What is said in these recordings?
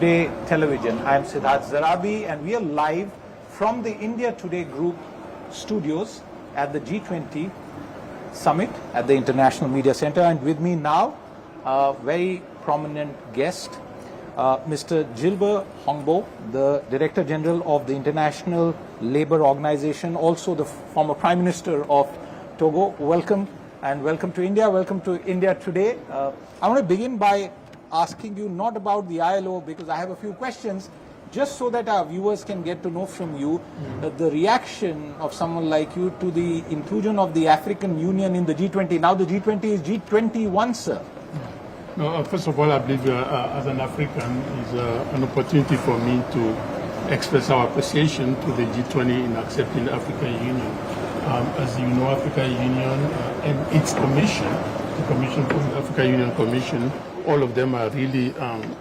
Today television. I am Siddharth Zarabi and we are live from the India Today Group studios at the G20 Summit at the International Media Center, and with me now a very prominent guest, Mr. Gilbert Houngbo, the Director General of the International Labour Organization, also the former Prime Minister of Togo. Welcome, and welcome to India. Welcome to India Today. I want to begin by asking you not about the ILO, because I have a few questions, just so that our viewers can get to know from you the reaction of someone like you to the inclusion of the African Union in the G20. Now the G20 is G21, sir. No, first of all, I believe as an African is an opportunity for me to express our appreciation to the G20 in accepting the African Union. As you know, African Union and its commission, the Commission for the African Union Commission, all of them are really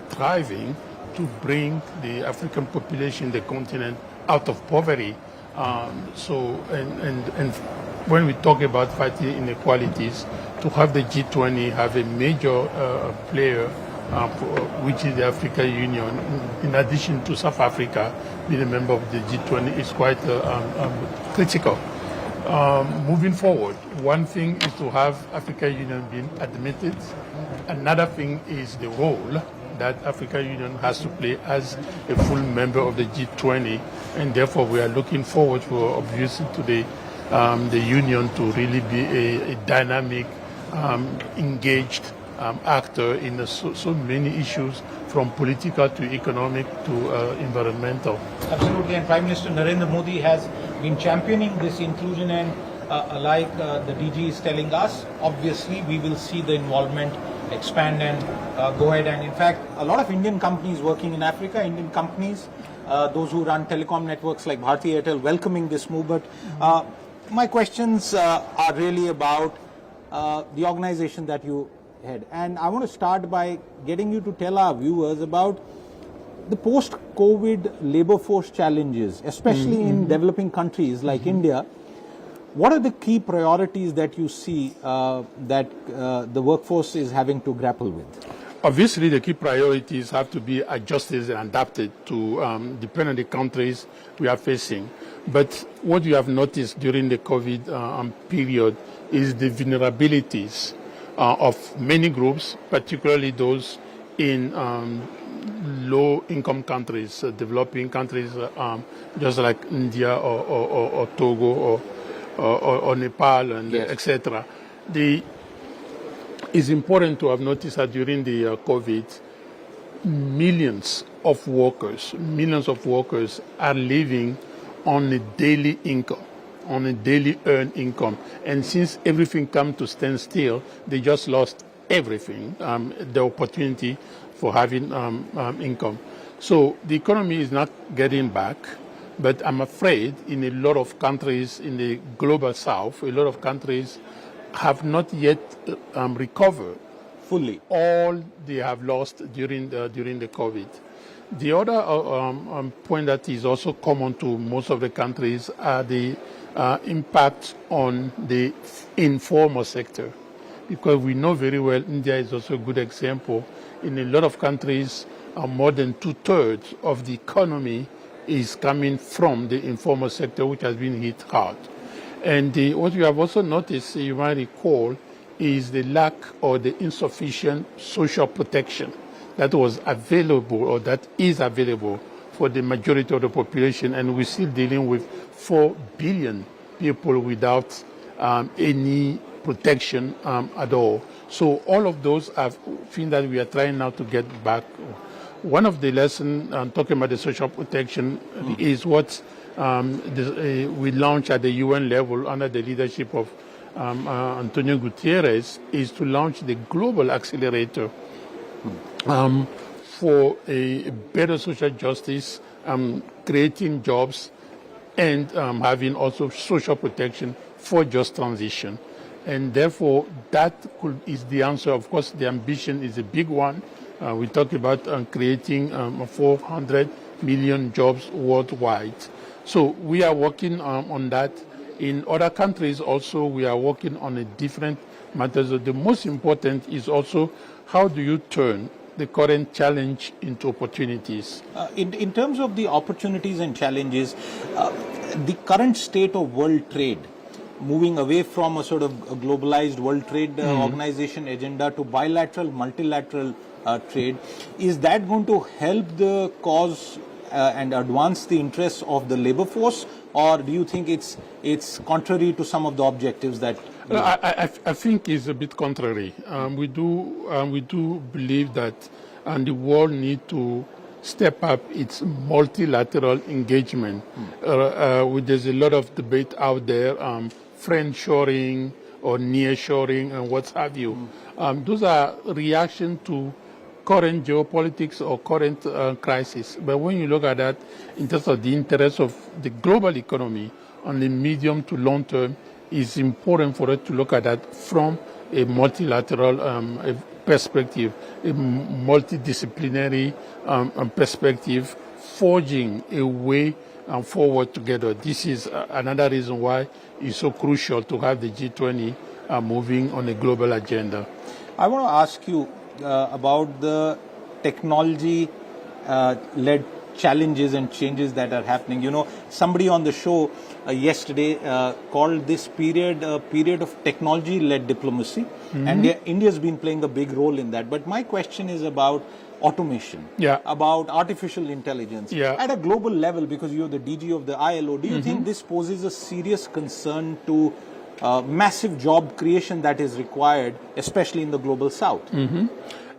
thriving to bring the African population, the continent, out of poverty. And when we talk about fighting inequalities, to have the G20 have a major player, which is the African Union, in addition to South Africa being a member of the G20, is quite critical. Moving forward, one thing is to have African Union being admitted. Another thing is the role that African Union has to play as a full member of the G20, and therefore we are looking forward for obviously to the Union to really be a dynamic, engaged actor in so many issues, from political to economic to environmental. Absolutely, and Prime Minister Narendra Modi has been championing this inclusion, and like the DG is telling us, obviously we will see the involvement expand and go ahead. And in fact, a lot of Indian companies working in Africa, Indian companies, those who run telecom networks like Bharti Airtel, welcoming this move. But my questions are really about the organization that you head. And I want to start by getting you to tell our viewers about the post-COVID labor force challenges, especially in developing countries like India. What are the key priorities that you see that the workforce is having to grapple with? Obviously, the key priorities have to be adjusted and adapted to depend on the countries we are facing. But what you have noticed during the COVID period is the vulnerabilities of many groups, particularly those in low-income countries, developing countries just like India or Togo or Nepal, and yes, etc. It's important to have noticed that during the COVID, millions of workers are living on a daily income, on a daily earned income. And since everything come to stand still, they just lost everything, the opportunity for having income. So the economy is not getting back, but I'm afraid in a lot of countries in the global south, a lot of countries have not yet recovered fully all they have lost during the COVID. The other point that is also common to most of the countries are the impact on the informal sector, because we know very well India is also a good example. In a lot of countries, more than 2/3 of the economy is coming from the informal sector, which has been hit hard. And what you have also noticed, you might recall, is the lack or the insufficient social protection that was available or that is available for the majority of the population. And we're still dealing with 4 billion people without any protection at all. So all of those are things that we are trying now to get back. One of the lessons, talking about the social protection, is what we launched at the UN level under the leadership of Antonio Guterres, is to launch the Global Accelerator for a better social justice, creating jobs, and having also social protection for just transition. And therefore, that is the answer. Of course, the ambition is a big one. We talk about creating 400 million jobs worldwide. So we are working on that. In other countries also, we are working on a different matters. The most important is also how do you turn the current challenge into opportunities. In terms of the opportunities and challenges, the current state of world trade, moving away from a sort of a globalized world trade organization agenda to bilateral, multilateral trade, is that going to help the cause and advance the interests of the labor force, or do you think it's contrary to some of the objectives that? I think it's a bit contrary. We do believe that the world needs to step up its multilateral engagement. There's a lot of debate out there, friend-shoring or near-shoring and what have you. Those are reaction to current geopolitics or current crisis. But when you look at that in terms of the interests of the global economy on the medium to long term, it's important for us to look at that from a multilateral perspective, a multidisciplinary perspective, forging a way forward together. This is another reason why it's so crucial to have the G20 moving on a global agenda. I want to ask you about the technology-led challenges and changes that are happening. You know, somebody on the show yesterday called this period a period of technology-led diplomacy, and India's been playing a big role in that. But my question is about automation, about artificial intelligence at a global level, because you're the DG of the ILO. Do you think this poses a serious concern to massive job creation that is required, especially in the global south?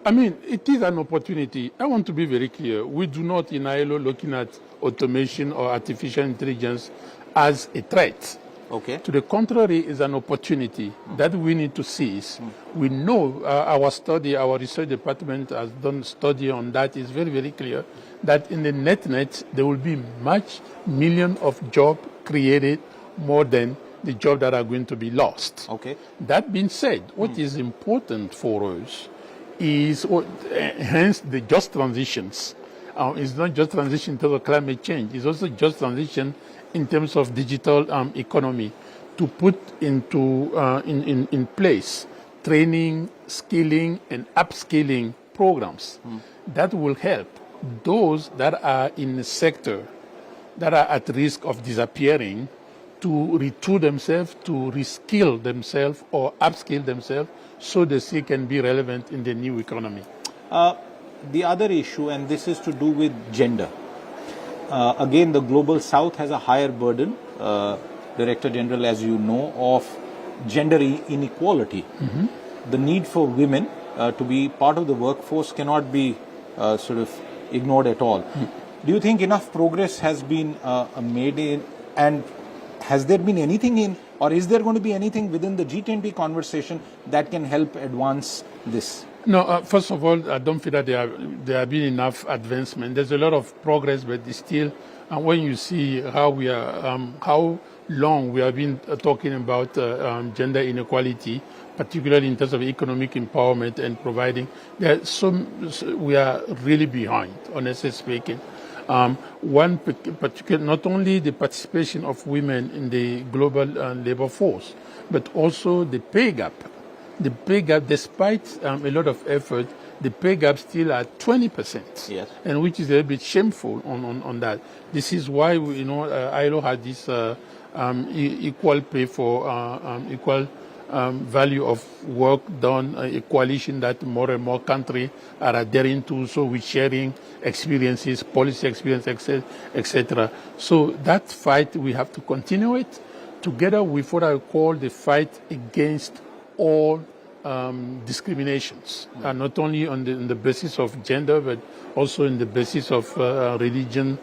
I mean, it is an opportunity. I want to be very clear. We do not in ILO looking at automation or artificial intelligence as a threat. Okay. To the contrary, it's an opportunity that we need to seize. We know our research department has done a study on that. It's very, very clear that in the net, there will be millions of jobs created more than the jobs that are going to be lost. Okay. That being said, what is important for us is hence the just transitions. It's not just transition in terms of climate change. It's also just transition in terms of digital economy, to put into in place training, skilling, and upskilling programs that will help those that are in the sector that are at risk of disappearing to retool themselves, to reskill themselves or upskill themselves so they still can be relevant in the new economy. The other issue, and this is to do with gender. Again, the global south has a higher burden, Director General, as you know, of gender inequality. The need for women to be part of the workforce cannot be sort of ignored at all. Do you think enough progress has been made in, and has there been anything in, or is there going to be anything within the G20 conversation that can help advance this? No, first of all, I don't feel that there have been enough advancement. There's a lot of progress, but it's still, and when you see how we are, how long we have been talking about gender inequality, particularly in terms of economic empowerment and providing, we are really behind, honestly speaking. One particular, not only the participation of women in the global labor force, but also the pay gap. The pay gap, despite a lot of effort, the pay gap still at 20%. Yes. And which is a little bit shameful on that. This is why ILO had this equal pay for equal value of work done, a coalition that more and more countries are adhering to, so we're sharing experiences, policy experience, etc. So that fight, we have to continue it together with what I call the fight against all discriminations, not only on the basis of gender, but also in the basis of religion,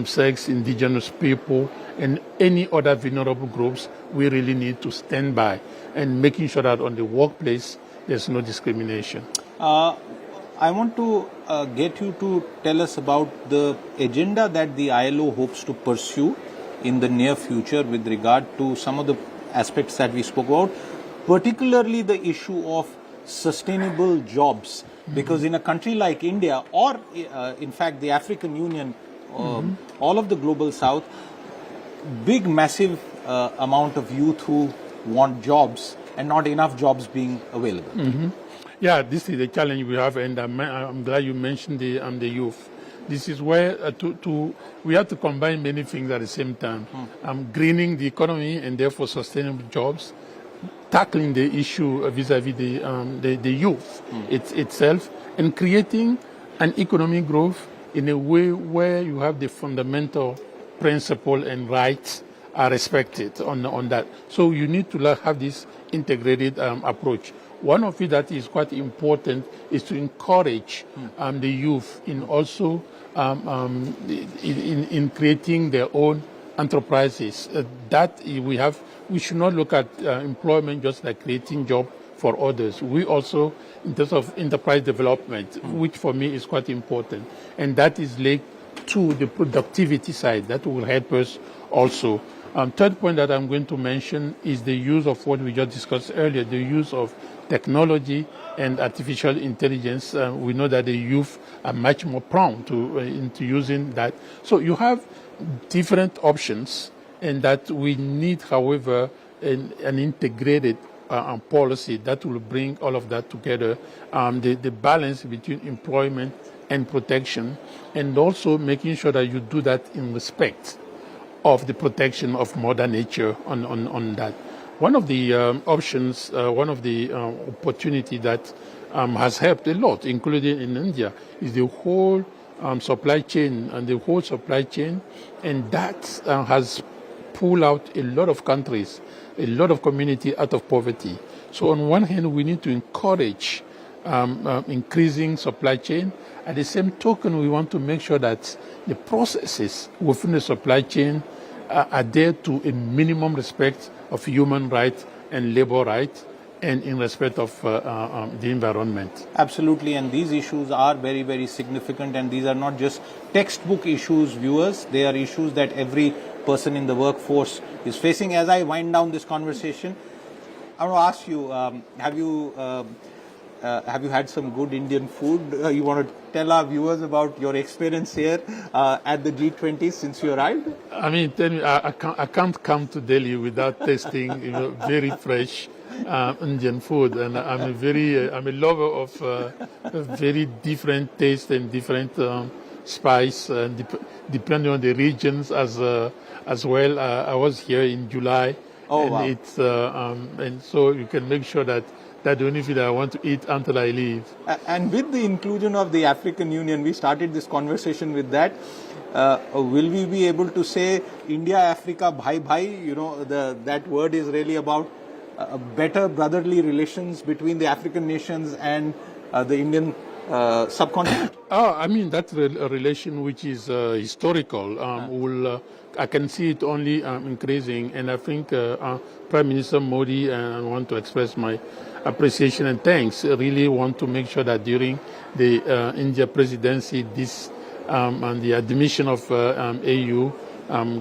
sex, indigenous people, and any other vulnerable groups. We really need to stand by and making sure that on the workplace there's no discrimination. I want to get you to tell us about the agenda that the ILO hopes to pursue in the near future with regard to some of the aspects that we spoke about, particularly the issue of sustainable jobs. Because in a country like India, or in fact the African Union, all of the global south, big massive amount of youth who want jobs and not enough jobs being available. Yeah, this is the challenge we have, and I'm glad you mentioned the youth. This is where we have to combine many things at the same time. Greening the economy and therefore sustainable jobs, tackling the issue vis-a-vis the youth itself, and creating an economic growth in a way where you have the fundamental principle and rights are respected on that. So you need to have this integrated approach. One of it that is quite important is to encourage the youth in also in creating their own enterprises. We should not look at employment just like creating job for others. We also, in terms of enterprise development, which for me is quite important, and that is linked to the productivity side. That will help us also. Third point that I'm going to mention is the use of what we just discussed earlier, the use of technology and artificial intelligence. We know that the youth are much more prone into using that. So you have different options, and that we need, however, an integrated policy that will bring all of that together, the balance between employment and protection, and also making sure that you do that in respect of the protection of Mother Nature on that. One of the options, one of the opportunity that has helped a lot, including in India, is the whole supply chain and that has pulled out a lot of countries, a lot of community out of poverty. So on one hand, we need to encourage increasing supply chain. At the same token, we want to make sure that the processes within the supply chain adhere to a minimum respect of human rights and labor rights, and in respect of the environment. Absolutely, and these issues are very, very significant, and these are not just textbook issues, viewers. They are issues that every person in the workforce is facing. As I wind down this conversation, I want to ask you, have you had some good Indian food? You want to tell our viewers about your experience here at the G20 since you arrived? I mean, tell me, I can't come to Delhi without tasting very fresh Indian food, and I'm a lover of very different taste and different spice, depending on the regions as well. I was here in July, and wow. It's and so you can make sure that that's the only food I want to eat until I leave. And with the inclusion of the African Union, we started this conversation with that. Will we be able to say India, Africa, bhai bhai? That word is really about better brotherly relations between the African nations and the Indian subcontinent. I mean, that's a relation which is historical. I can see it only increasing, and I think Prime Minister Modi, and I want to express my appreciation and thanks, really want to make sure that during the India presidency, this and the admission of AU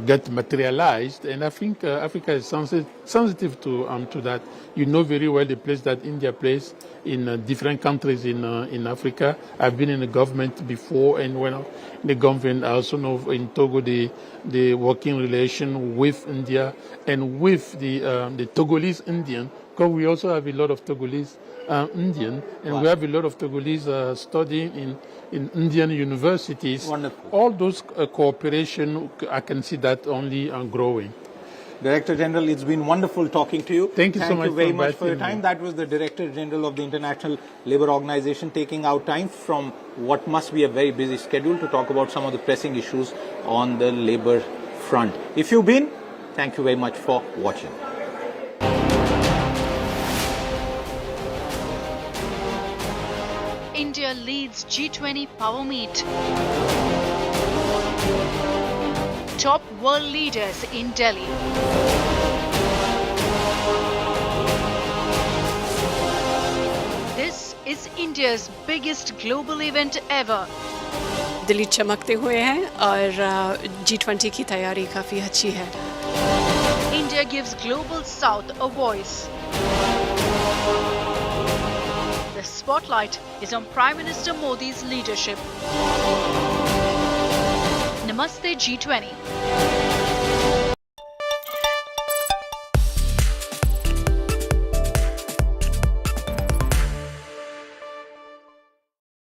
get materialized, and I think Africa is sensitive to that. You know very well the place that India plays in different countries in Africa. I've been in the government before, and when in the government, I also know in Togo the working relation with India and with the Togolese Indian, because we also have a lot of Togolese Indian, and wow. We have a lot of Togolese studying in Indian universities. Wonderful. All those cooperation, I can see that only growing. Director General, it's been wonderful talking to you. Thank you so much. Thank you very much for your time. That was the Director General of the International Labour Organization taking out time from what must be a very busy schedule to talk about some of the pressing issues on the labour front. If you've been, thank you very much for watching. India leads G20 Power Meet. Top world leaders in Delhi. This is India's biggest global event ever. Delhi चमकते हुए हैं और G20 की तैयारी काफी अच्छी है. India gives Global South a voice. The spotlight is on Prime Minister Modi's leadership. Namaste G20.